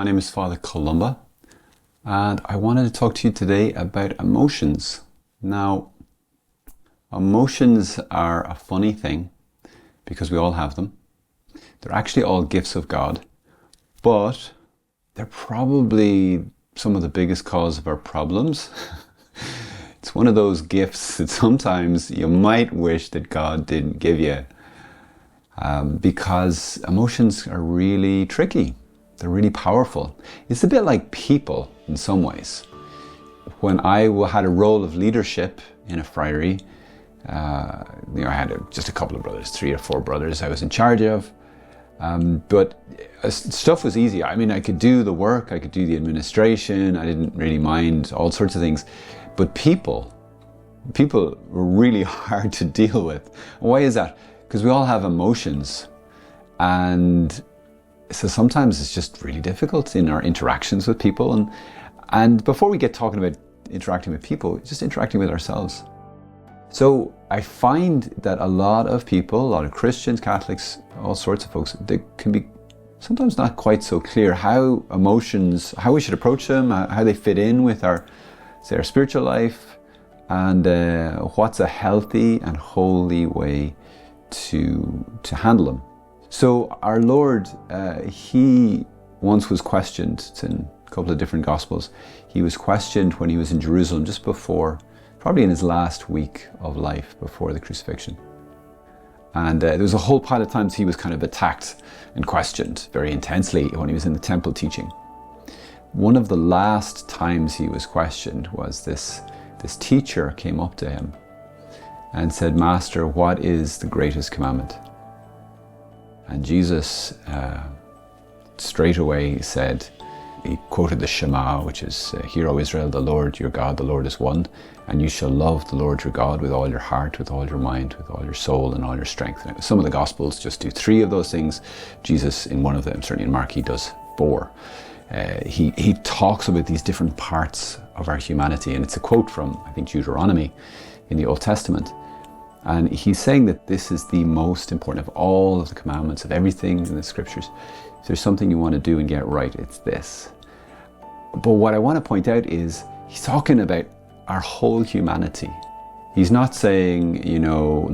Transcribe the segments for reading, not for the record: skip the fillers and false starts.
name is Father Columba, and I wanted to talk to you today about emotions. Now, emotions are a funny thing because we all have them. They're actually all gifts of God, but they're probably some of the biggest cause of our problems. It's one of those gifts that sometimes you might wish that God didn't give you, because emotions are really tricky. They're really powerful. It's a bit like people in some ways. When I had a role of leadership in a friary, I had just a couple of brothers, 3 or 4 brothers I was in charge of. But stuff was easy. I mean, I could do the work, I could do the administration, I didn't really mind all sorts of things. But people were really hard to deal with. Why is that? Because we all have emotions, and so sometimes it's just really difficult in our interactions with people. And before we get talking about interacting with people, just interacting with ourselves. So I find that a lot of people, a lot of Christians, Catholics, all sorts of folks, they can be sometimes not quite so clear how emotions, how we should approach them, how they fit in with our spiritual life, and what's a healthy and holy way to handle them. So our Lord, he once was questioned. It's in a couple of different Gospels. He was questioned when he was in Jerusalem just before, probably in his last week of life before the crucifixion. And there was a whole pile of times he was kind of attacked and questioned very intensely when he was in the temple teaching. One of the last times he was questioned was this teacher came up to him and said, "Master, what is the greatest commandment?" And Jesus straight away said, he quoted the Shema, which is, "Hear, O Israel, the Lord your God, the Lord is one, and you shall love the Lord your God with all your heart, with all your mind, with all your soul, and all your strength." Now, some of the Gospels just do 3 of those things. Jesus, in one of them, certainly in Mark, he does 4. He talks about these different parts of our humanity, and it's a quote from, I think, Deuteronomy in the Old Testament. And he's saying that this is the most important of all of the commandments, of everything in the scriptures. If there's something you want to do and get right, it's this. But what I want to point out is he's talking about our whole humanity. He's not saying,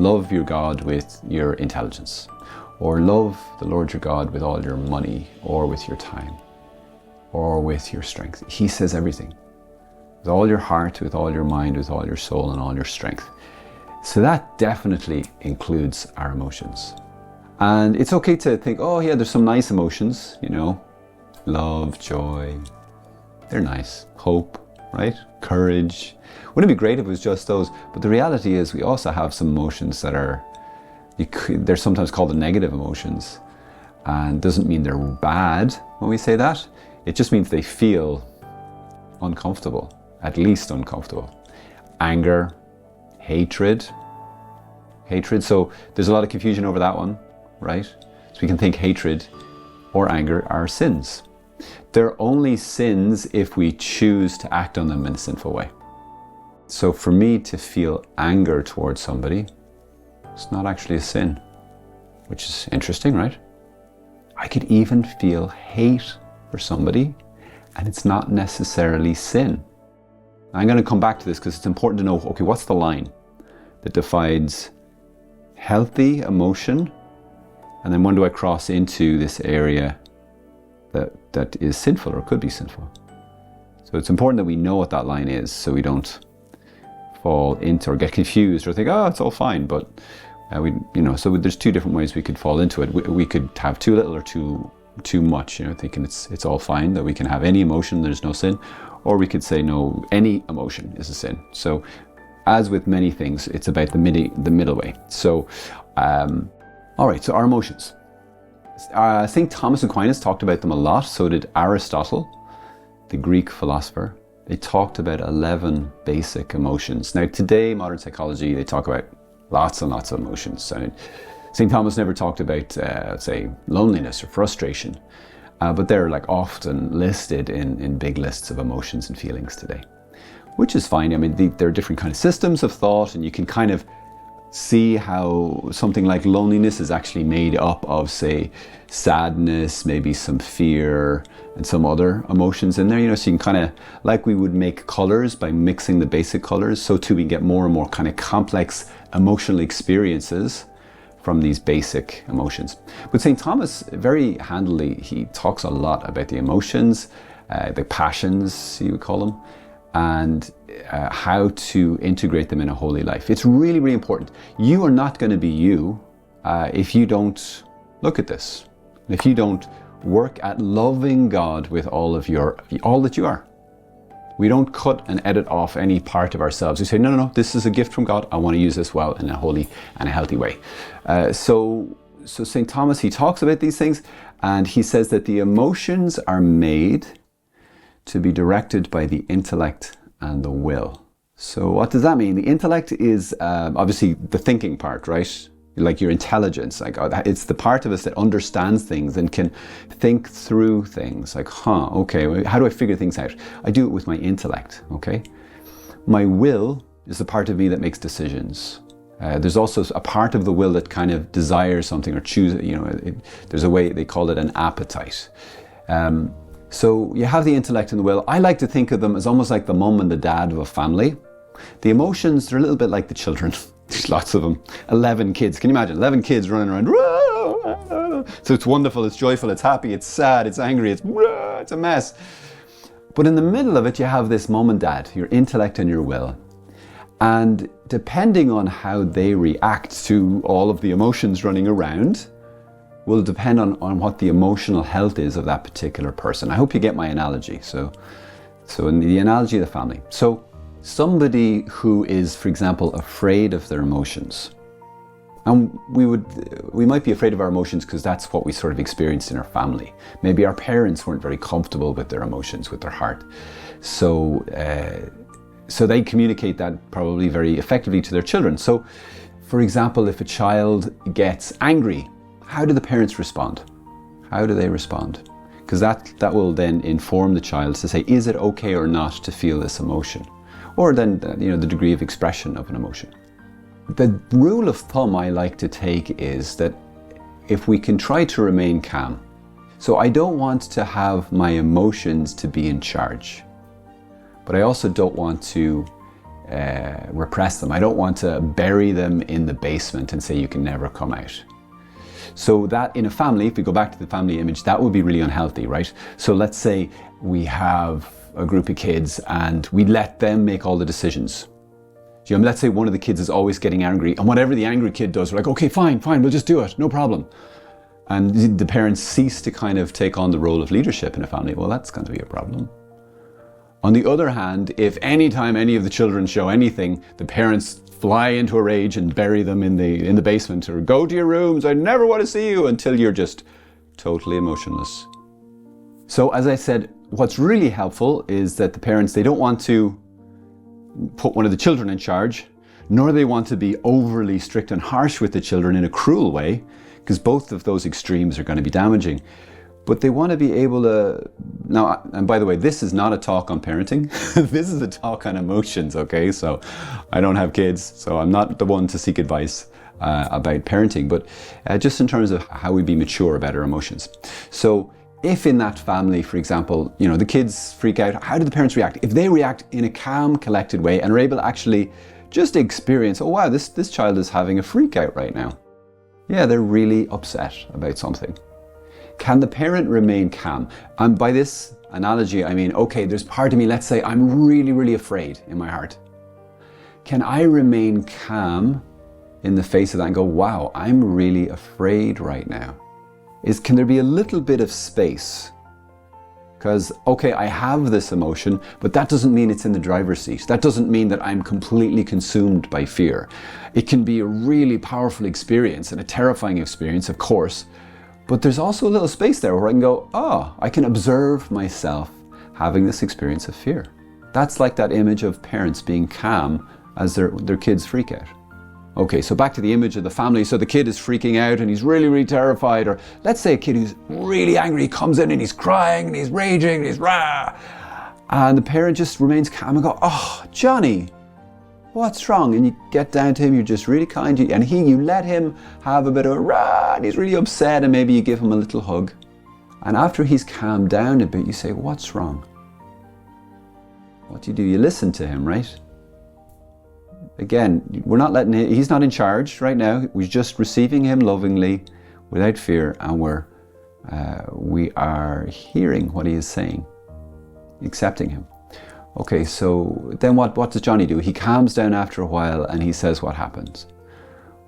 love your God with your intelligence, or love the Lord your God with all your money, or with your time, or with your strength. He says everything. With all your heart, with all your mind, with all your soul, and all your strength. So that definitely includes our emotions. And it's okay to think, oh yeah, there's some nice emotions, love, joy, they're nice. Hope, right? Courage. Wouldn't it be great if it was just those? But the reality is we also have some emotions that they're sometimes called the negative emotions. And doesn't mean they're bad when we say that. It just means they feel uncomfortable, at least uncomfortable. Anger, hatred. So there's a lot of confusion over that one, right? So we can think hatred or anger are sins. They're only sins if we choose to act on them in a sinful way. So for me to feel anger towards somebody, it's not actually a sin, which is interesting, right? I could even feel hate for somebody, and it's not necessarily sin. I'm going to come back to this because it's important to know, okay, what's the line that defines healthy emotion, and then when do I cross into this area that is sinful or could be sinful? So it's important that we know what that line is so we don't fall into or get confused or think, oh, it's all fine. But so there's 2 different ways we could fall into it. We could have too little or too much, thinking it's all fine, that we can have any emotion, there's no sin. Or we could say, no, any emotion is a sin. So as with many things, it's about the middle way. So, all right, so our emotions. St. Thomas Aquinas talked about them a lot. So did Aristotle, the Greek philosopher. They talked about 11 basic emotions. Now today, modern psychology, they talk about lots and lots of emotions. I mean, St. Thomas never talked about, say, loneliness or frustration. But they're often listed in big lists of emotions and feelings today, which is fine. I mean, there are different kind of systems of thought, and you can kind of see how something like loneliness is actually made up of, say, sadness, maybe some fear, and some other emotions in there, you know, so you can kind of, like we would make colors by mixing the basic colors, so too we can get more and more kind of complex emotional experiences from these basic emotions. But St. Thomas, very handily, he talks a lot about the emotions, the passions, you would call them, and how to integrate them in a holy life. It's really, really important. You are not going to be you if you don't look at this, if you don't work at loving God with all that you are. We don't cut and edit off any part of ourselves. We say, no, this is a gift from God. I want to use this well in a holy and a healthy way. So St. Thomas, he talks about these things, and he says that the emotions are made to be directed by the intellect and the will. So what does that mean? The intellect is obviously the thinking part, right? Like your intelligence, like it's the part of us that understands things and can think through things. Like, okay, how do I figure things out? I do it with my intellect, okay? My will is the part of me that makes decisions. There's also a part of the will that kind of desires something or chooses, you know, there's a way, they call it an appetite. So you have the intellect and the will. I like to think of them as almost like the mum and the dad of a family. The emotions, they're a little bit like the children. There's lots of them. 11 kids. Can you imagine? 11 kids running around. So it's wonderful, it's joyful, it's happy, it's sad, it's angry, it's a mess. But in the middle of it, you have this mom and dad, your intellect and your will. And depending on how they react to all of the emotions running around, will depend on what the emotional health is of that particular person. I hope you get my analogy. So in the analogy of the family. So somebody who is, for example, afraid of their emotions. And we might be afraid of our emotions because that's what we sort of experienced in our family. Maybe our parents weren't very comfortable with their emotions, with their heart. So they communicate that probably very effectively to their children. So, for example, if a child gets angry, how do the parents respond? How do they respond? Because that will then inform the child to say, is it okay or not to feel this emotion? Or then, you know, the degree of expression of an emotion. The rule of thumb I like to take is that if we can try to remain calm. So I don't want to have my emotions to be in charge, but I also don't want to repress them. I don't want to bury them in the basement and say you can never come out. So that in a family, if we go back to the family image, that would be really unhealthy, right? So let's say we have a group of kids and we let them make all the decisions. You know, let's say one of the kids is always getting angry, and whatever the angry kid does, we're like, okay, fine, we'll just do it, no problem. And the parents cease to kind of take on the role of leadership in a family. Well, that's going to be a problem. On the other hand, if anytime any of the children show anything, the parents fly into a rage and bury them in the basement, or go to your rooms, I never want to see you, until you're just totally emotionless. So as I said, what's really helpful is that the parents, they don't want to put one of the children in charge, nor do they want to be overly strict and harsh with the children in a cruel way, because both of those extremes are going to be damaging. But they want to be able to, now, and by the way, this is not a talk on parenting. This is a talk on emotions, okay? So I don't have kids, so I'm not the one to seek advice about parenting, but just in terms of how we be mature about our emotions. So if in that family, for example, you know, the kids freak out, how do the parents react? If they react in a calm, collected way and are able to actually just experience, oh wow, this child is having a freak out right now. Yeah, they're really upset about something. Can the parent remain calm? And by this analogy, I mean, okay, there's part of me, let's say I'm really, really afraid in my heart. Can I remain calm in the face of that and go, wow, I'm really afraid right now? Can there be a little bit of space? Because, okay, I have this emotion, but that doesn't mean it's in the driver's seat. That doesn't mean that I'm completely consumed by fear. It can be a really powerful experience and a terrifying experience, of course, but there's also a little space there where I can go, I can observe myself having this experience of fear. That's like that image of parents being calm as their kids freak out. Okay, so back to the image of the family. So the kid is freaking out and he's really, really terrified. Or let's say a kid who's really angry, he comes in and he's crying and he's raging and he's rah. And the parent just remains calm and go, oh, Johnny, what's wrong? And you get down to him, you're just really kind, and you let him have a bit of a rah, and he's really upset, and maybe you give him a little hug. And after he's calmed down a bit, you say, what's wrong? What do? You listen to him, right? Again, we're not letting him, he's not in charge right now. We're just receiving him lovingly, without fear, and we are hearing what he is saying, accepting him. Okay, so then what does Johnny do? He calms down after a while and he says what happens.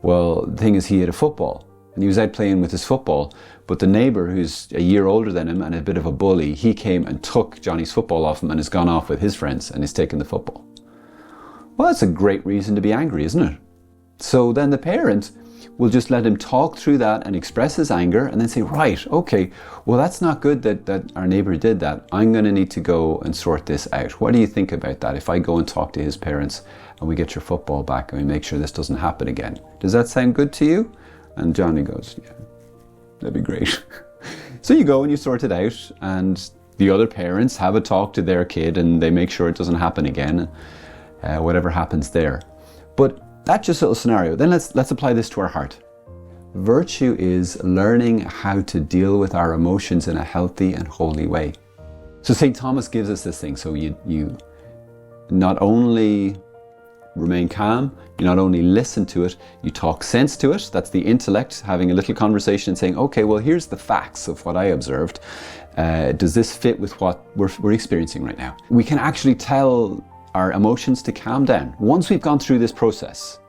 Well, the thing is, he had a football and he was out playing with his football, but the neighbour, who's a year older than him and a bit of a bully, he came and took Johnny's football off him and has gone off with his friends and has taken the football. Well, that's a great reason to be angry, isn't it? So then the parent will just let him talk through that and express his anger and then say, right, okay, well, that's not good that our neighbour did that. I'm going to need to go and sort this out. What do you think about that? If I go and talk to his parents and we get your football back and we make sure this doesn't happen again. Does that sound good to you? And Johnny goes, yeah, that'd be great. So you go and you sort it out, and the other parents have a talk to their kid and they make sure it doesn't happen again, whatever happens there. But that's just a little scenario. Then let's apply this to our heart. Virtue is learning how to deal with our emotions in a healthy and holy way. So St. Thomas gives us this thing. So you not only remain calm, you not only listen to it, you talk sense to it. That's the intellect, having a little conversation and saying, okay, well, here's the facts of what I observed. Does this fit with what we're experiencing right now? We can actually tell our emotions to calm down. Once we've gone through this process,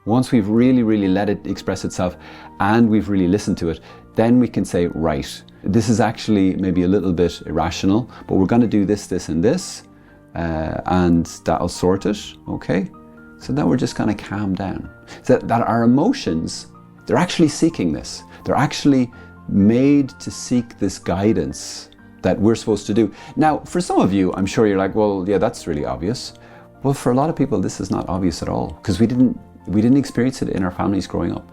once we've really, really let it express itself and we've really listened to it, then we can say, right, this is actually maybe a little bit irrational, but we're going to do this, this, and this, and that'll sort it, okay? So then we're just going to calm down. So that our emotions, they're actually seeking this. They're actually made to seek this guidance that we're supposed to do. Now, for some of you, I'm sure you're like, well, yeah, that's really obvious. Well, for a lot of people, this is not obvious at all, because we didn't experience it in our families growing up.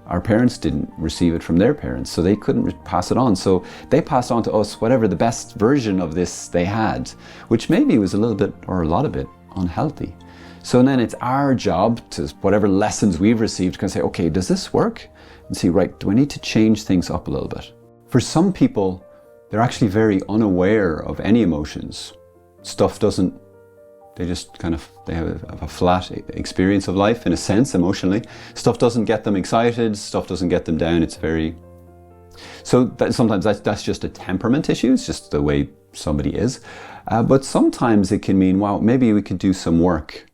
Our parents didn't receive it from their parents, so they couldn't pass it on. So they passed on to us whatever the best version of this they had, which maybe was a little bit or a lot of it unhealthy. So then it's our job to, whatever lessons we've received, can say, okay, does this work? And see, right, do I need to change things up a little bit? For some people, they're actually very unaware of any emotions. They just kind of, they have a flat experience of life in a sense, emotionally. Stuff doesn't get them excited, stuff doesn't get them down. It's very, so sometimes that's just a temperament issue. It's just the way somebody is. But sometimes it can mean, wow, maybe we could do some work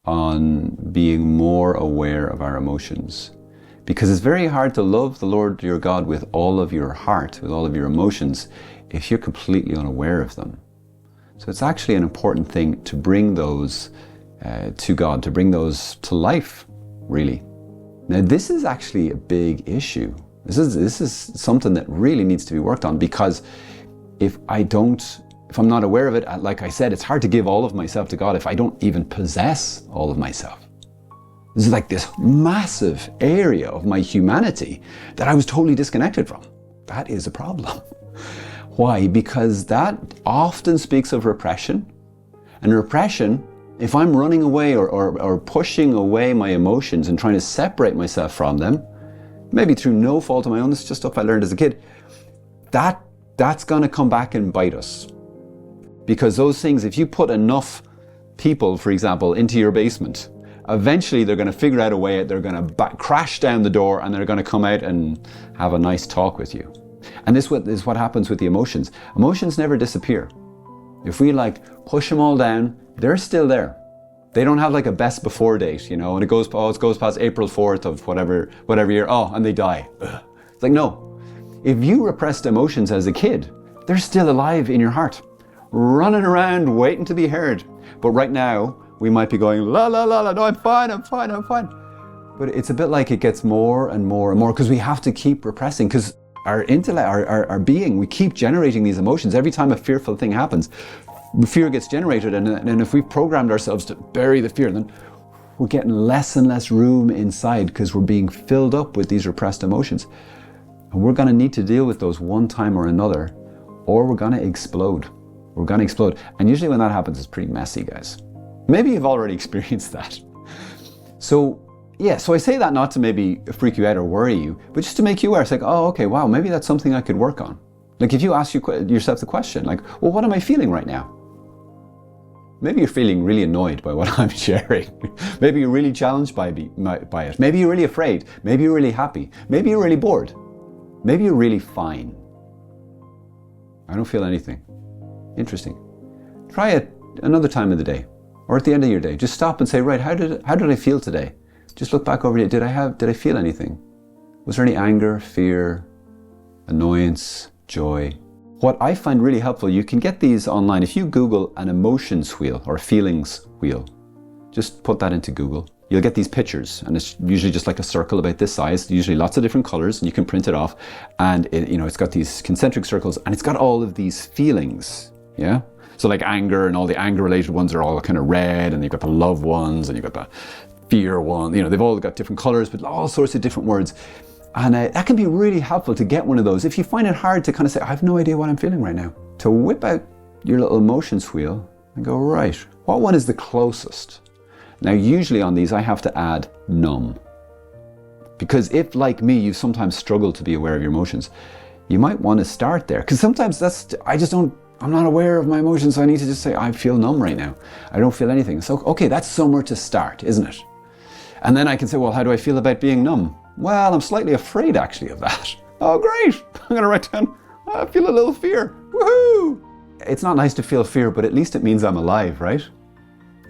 on being more aware of our emotions. Because it's very hard to love the Lord your God with all of your heart, with all of your emotions, if you're completely unaware of them. So it's actually an important thing to bring those to God, to bring those to life, really. Now, this is actually a big issue. This is something that really needs to be worked on, because if I'm not aware of it, like I said, it's hard to give all of myself to God if I don't even possess all of myself. This is like this massive area of my humanity that I was totally disconnected from. That is a problem. Why? Because that often speaks of repression. And repression, if I'm running away or pushing away my emotions and trying to separate myself from them, maybe through no fault of my own, this is just stuff I learned as a kid, that's going to come back and bite us. Because those things, if you put enough people, for example, into your basement, eventually they're going to figure out a way, they're going to crash down the door and they're going to come out and have a nice talk with you. And this is what happens with the emotions. Emotions never disappear. If we push them all down, they're still there. They don't have a best before date, and it goes past April 4th of whatever year, and they die. Ugh. It's no. If you repressed emotions as a kid, they're still alive in your heart, running around waiting to be heard. But right now, we might be going, la, la, la, la, no, I'm fine. But it's a bit like it gets more and more and more, because we have to keep repressing, because our intellect, our being, we keep generating these emotions. Every time a fearful thing happens, fear gets generated, and if we've programmed ourselves to bury the fear, then we're getting less and less room inside, because we're being filled up with these repressed emotions. And we're going to need to deal with those one time or another, or we're going to explode. We're going to explode. And usually when that happens, it's pretty messy, guys. Maybe you've already experienced that. So I say that not to maybe freak you out or worry you, but just to make you aware. It's like, oh, okay, wow, maybe that's something I could work on. Like if you ask yourself the question, like, well, what am I feeling right now? Maybe you're feeling really annoyed by what I'm sharing. Maybe you're really challenged by it. Maybe you're really afraid. Maybe you're really happy. Maybe you're really bored. Maybe you're really fine. I don't feel anything. Interesting. Try it another time of the day or at the end of your day. Just stop and say, right, how did I feel today? Just look back over it. Did I feel anything? Was there any anger, fear, annoyance, joy? What I find really helpful, you can get these online. If you Google an emotions wheel or a feelings wheel, just put that into Google. You'll get these pictures, and it's usually just like a circle about this size, usually lots of different colors, and you can print it off. And it's got these concentric circles, and it's got all of these feelings, yeah? So like anger, and all the anger-related ones are all kind of red, and you've got the love ones, and you've got the fear one. They've all got different colors, but all sorts of different words. And that can be really helpful to get one of those. If you find it hard to kind of say, I have no idea what I'm feeling right now, to whip out your little emotions wheel and go, right, what one is the closest? Now, usually on these, I have to add numb. Because if, like me, you sometimes struggle to be aware of your emotions, you might want to start there. Because sometimes I'm not aware of my emotions, so I need to just say, I feel numb right now. I don't feel anything. So, okay, that's somewhere to start, isn't it? And then I can say, well, how do I feel about being numb? Well, I'm slightly afraid actually of that. Oh, great. I'm going to write down, I feel a little fear. Woohoo! It's not nice to feel fear, but at least it means I'm alive, right?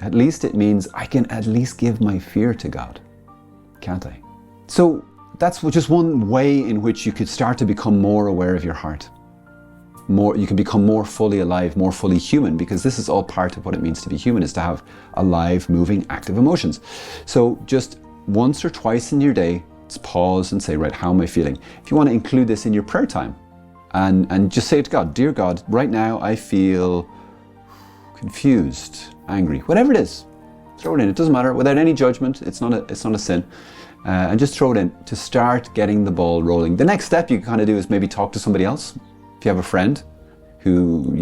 At least it means I can at least give my fear to God, can't I? So that's just one way in which you could start to become more aware of your heart. You can become more fully alive, more fully human, because this is all part of what it means to be human, is to have alive, moving, active emotions. So just once or twice in your day, just pause and say, right, how am I feeling? If you want to include this in your prayer time, and just say to God, dear God, right now I feel confused, angry, whatever it is, throw it in. It doesn't matter, without any judgment. It's not a sin. And just throw it in to start getting the ball rolling. The next step you can kind of do is maybe talk to somebody else. If you have a friend who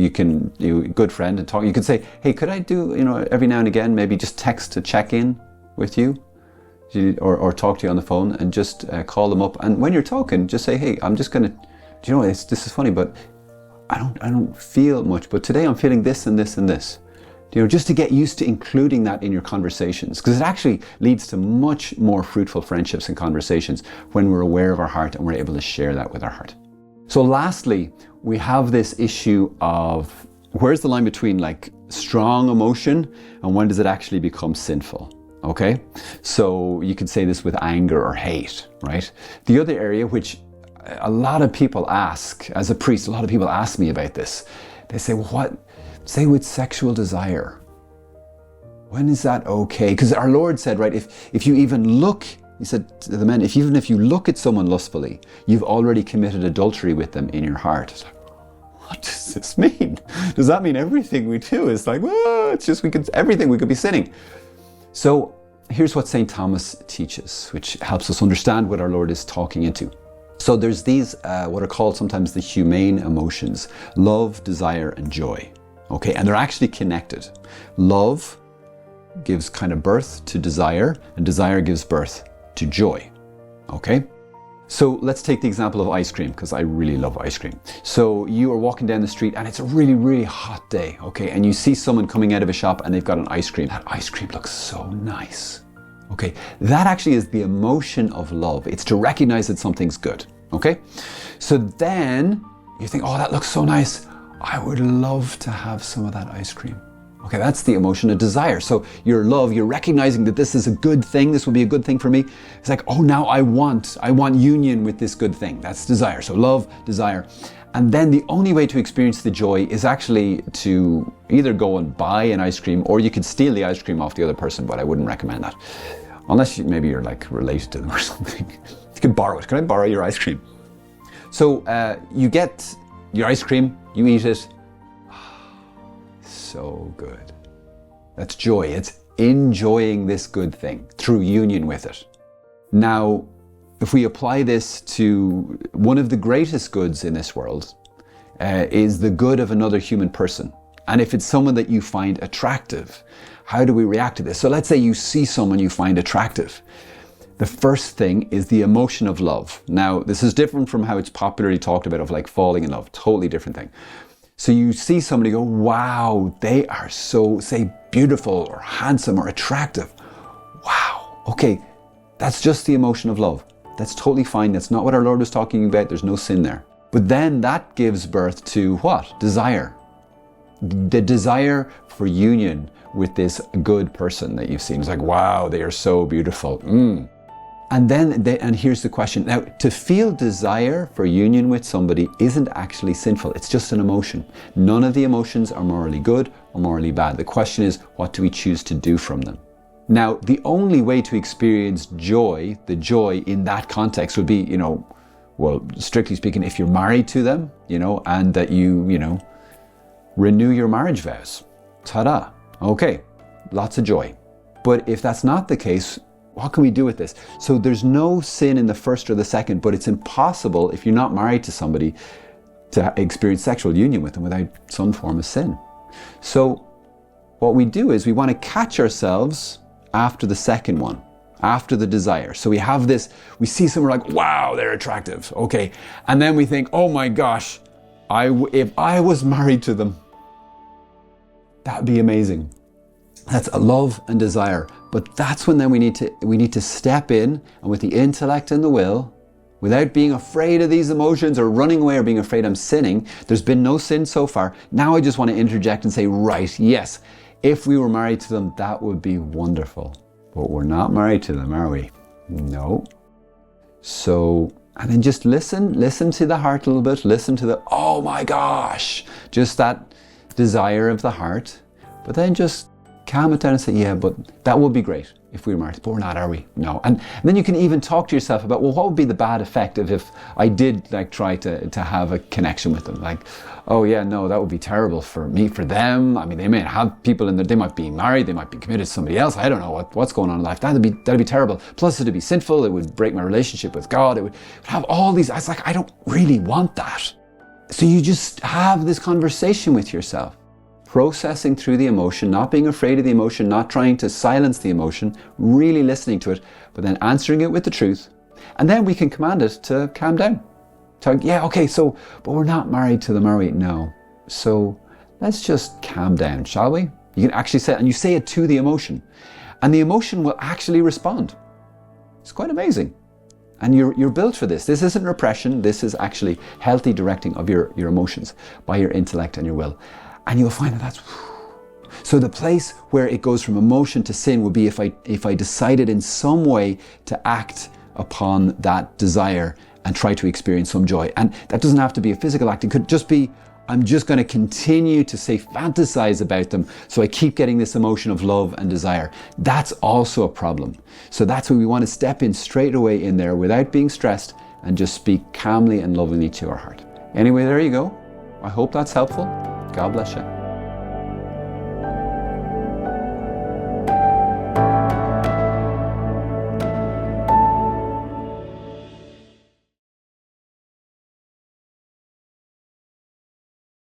good friend, and talk, you could say, hey, could I do, every now and again, maybe just text to check in with you, or talk to you on the phone, and just call them up. And when you're talking, just say, hey, I'm just going to, this is funny, but I don't feel much, but today I'm feeling this and this and this. Just to get used to including that in your conversations, because it actually leads to much more fruitful friendships and conversations when we're aware of our heart and we're able to share that with our heart. So lastly, we have this issue of where's the line between like strong emotion and when does it actually become sinful? Okay, so you could say this with anger or hate, right? The other area, which a lot of people ask, as a priest, a lot of people ask me about this. They say, well, say with sexual desire, when is that okay? Because our Lord said, right, if you even look, he said to the men, even if you look at someone lustfully, you've already committed adultery with them in your heart. It's like, what does this mean? Does that mean everything we do is like, well, it's just everything we could be sinning? So here's what St. Thomas teaches, which helps us understand what our Lord is talking into. So there's these, what are called sometimes the humane emotions, love, desire, and joy. Okay, and they're actually connected. Love gives kind of birth to desire, and desire gives birth to joy. Okay? So let's take the example of ice cream, because I really love ice cream. So you are walking down the street and it's a really, really hot day, okay? And you see someone coming out of a shop and they've got an ice cream. That ice cream looks so nice. Okay, that actually is the emotion of love. It's to recognize that something's good, okay? So then you think, oh, that looks so nice. I would love to have some of that ice cream. Okay, that's the emotion of desire. So your love, you're recognizing that this is a good thing. This will be a good thing for me. It's like, oh, now I want union with this good thing. That's desire. So love, desire. And then the only way to experience the joy is actually to either go and buy an ice cream, or you could steal the ice cream off the other person, but I wouldn't recommend that. Unless maybe you're like related to them or something. You can borrow it. Can I borrow your ice cream? So you get your ice cream, you eat it. So good. That's joy. It's enjoying this good thing through union with it. Now, if we apply this to one of the greatest goods in this world, is the good of another human person. And if it's someone that you find attractive, how do we react to this? So let's say you see someone you find attractive. The first thing is the emotion of love. Now, this is different from how it's popularly talked about of like falling in love, totally different thing. So you see somebody go, wow, they are so, say, beautiful or handsome or attractive. Wow, okay, that's just the emotion of love. That's totally fine. That's not what our Lord was talking about. There's no sin there. But then that gives birth to what? Desire. The desire for union with this good person that you've seen. It's like, wow, they are so beautiful. And here's the question. Now, to feel desire for union with somebody isn't actually sinful. It's just an emotion. None of the emotions are morally good or morally bad. The question is, what do we choose to do from them? Now, the only way to experience joy, the joy in that context would be, well, strictly speaking, if you're married to them, and that you renew your marriage vows. Ta-da. Okay, lots of joy. But if that's not the case, what can we do with this? So there's no sin in the first or the second, but it's impossible if you're not married to somebody to experience sexual union with them without some form of sin. So what we do is we want to catch ourselves after the second one, after the desire. So we have this, we see someone like, wow, they're attractive. Okay. And then we think, oh my gosh, if I was married to them, that'd be amazing. That's a love and desire. But that's when then we need to step in, and with the intellect and the will, without being afraid of these emotions or running away or being afraid I'm sinning. There's been no sin so far. Now I just want to interject and say, right, yes, if we were married to them, that would be wonderful. But we're not married to them, are we? No. So, and then just listen to the heart a little bit. Listen to the, oh my gosh, just that desire of the heart. But then just calm it down and say, yeah, but that would be great if we were married, but we're not, are we? No. And then you can even talk to yourself about, well, what would be the bad effect if I did try to have a connection with them? Like, oh yeah, no, that would be terrible for me, for them. I mean, they may have people in there, they might be married, they might be committed to somebody else. I don't know what's going on in life. That'd be terrible. Plus it'd be sinful. It would break my relationship with God. It would have all these, I was like, I don't really want that. So you just have this conversation with yourself. Processing through the emotion, not being afraid of the emotion, not trying to silence the emotion, really listening to it, but then answering it with the truth. And then we can command it to calm down. Yeah, okay, so, but we're not married to them, are we? No. So let's just calm down, shall we? You can actually say it, and you say it to the emotion. And the emotion will actually respond. It's quite amazing. And you're built for this. This isn't repression. This is actually healthy directing of your emotions by your intellect and your will. And you'll find that that's... So the place where it goes from emotion to sin would be if I decided in some way to act upon that desire and try to experience some joy. And that doesn't have to be a physical act. It could just be, I'm just going to continue to fantasize about them. So I keep getting this emotion of love and desire. That's also a problem. So that's where we want to step in straight away in there without being stressed and just speak calmly and lovingly to our heart. Anyway, there you go. I hope that's helpful. God bless you.